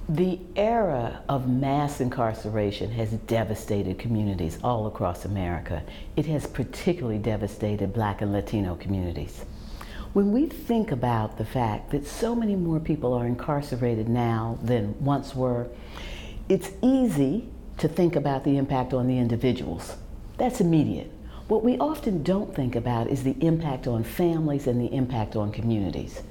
The era of mass incarceration has devastated communities all across America. It has particularly devastated Black and Latino communities. When we think about the fact that so many more people are incarcerated now than once were, it's easy to think about the impact on the individuals. That's immediate. What we often don't think about is the impact on families and the impact on communities.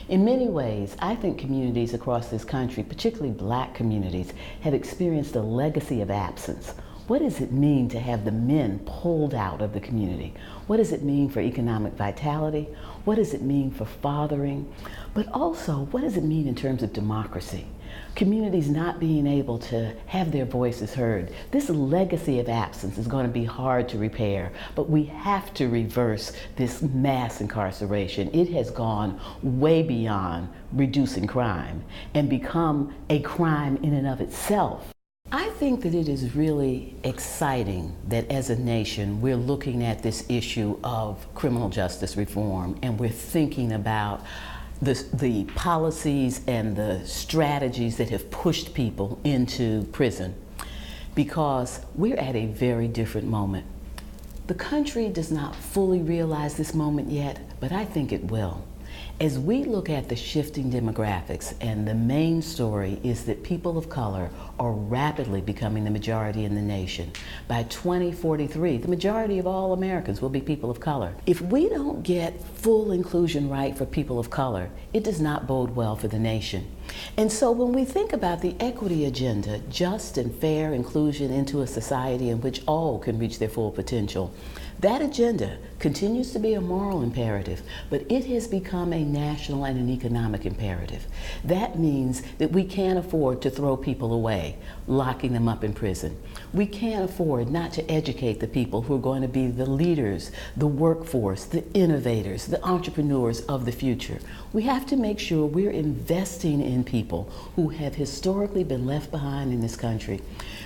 In many ways, I think communities across this country, particularly Black communities, have experienced a legacy of absence. What does it mean to have the men pulled out of the community? What does it mean for economic vitality? What does it mean for fathering? But also, what does it mean in terms of democracy? Communities not being able to have their voices heard. This legacy of absence is going to be hard to repair, but we have to reverse this mass incarceration. It has gone way beyond reducing crime and become a crime in and of itself. I think that it is really exciting that as a nation we're looking at this issue of criminal justice reform and we're thinking about the policies and the strategies that have pushed people into prison, because we're at a very different moment. The country does not fully realize this moment yet, but I think it will. As we look at the shifting demographics, and the main story is that people of color are rapidly becoming the majority in the nation. By 2043, the majority of all Americans will be people of color. If we don't get full inclusion right for people of color, it does not bode well for the nation. And so when we think about the equity agenda, just and fair inclusion into a society in which all can reach their full potential, that agenda continues to be a moral imperative, but it has become a national and an economic imperative. That means that we can't afford to throw people away, locking them up in prison. We can't afford not to educate the people who are going to be the leaders, the workforce, the innovators, the entrepreneurs of the future. We have to make sure we're investing in people who have historically been left behind in this country.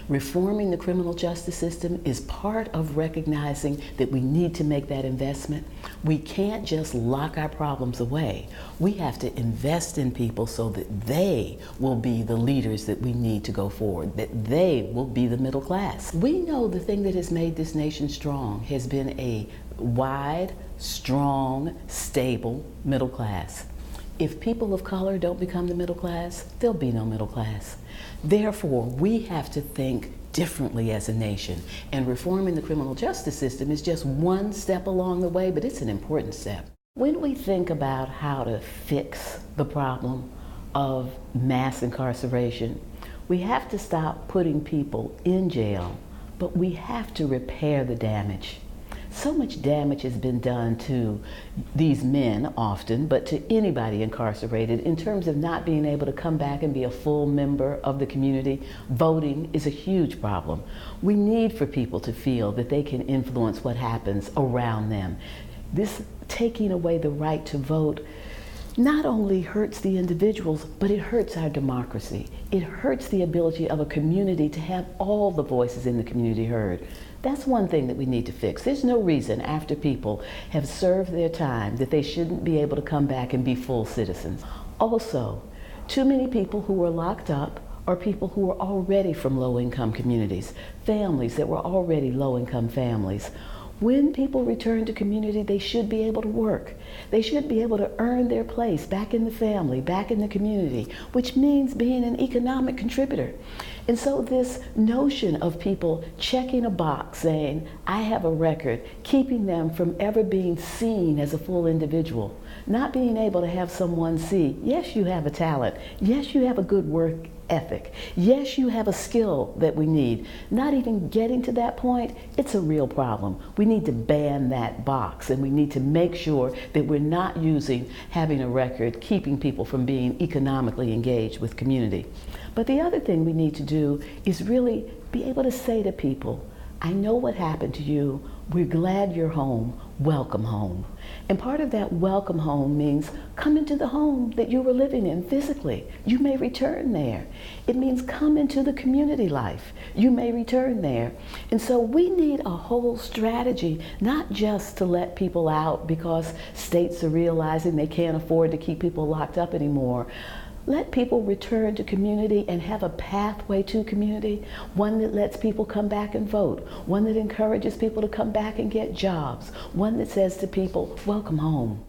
Reforming the criminal justice system is part of recognizing that we need to make that investment. We can't just lock our problems away. We have to invest in people so that they will be the leaders that we need to go forward, that they will be the middle class. We know the thing that has made this nation strong has been a wide, strong, stable middle class. If people of color don't become the middle class, there'll be no middle class. Therefore, we have to think differently as a nation, and reforming the criminal justice system is just one step along the way, but it's an important step. When we think about how to fix the problem of mass incarceration, we have to stop putting people in jail, but we have to repair the damage. So much damage has been done to these men often, but to anybody incarcerated in terms of not being able to come back and be a full member of the community. Voting is a huge problem. We need for people to feel that they can influence what happens around them. This taking away the right to vote not only hurts the individuals, but it hurts our democracy. It hurts the ability of a community to have all the voices in the community heard. That's one thing that we need to fix. There's no reason after people have served their time that they shouldn't be able to come back and be full citizens. Also, too many people who are locked up are people who are already from low-income communities, families that were already low-income families. When people return to community, they should be able to work. They should be able to earn their place back in the family, back in the community, which means being an economic contributor. And so this notion of people checking a box saying, I have a record, keeping them from ever being seen as a full individual, not being able to have someone see, yes, you have a talent, yes, you have a good work ethic, yes, you have a skill that we need. Not even getting to that point, it's a real problem. We need to ban that box, and we need to make sure that we're not using having a record, keeping people from being economically engaged with community. But the other thing we need to do is really be able to say to people, I know what happened to you. We're glad you're home. Welcome home. And part of that welcome home means come into the home that you were living in physically. You may return there. It means come into the community life. You may return there. And so we need a whole strategy, not just to let people out because states are realizing they can't afford to keep people locked up anymore. Let people return to community and have a pathway to community, one that lets people come back and vote, one that encourages people to come back and get jobs, one that says to people, welcome home.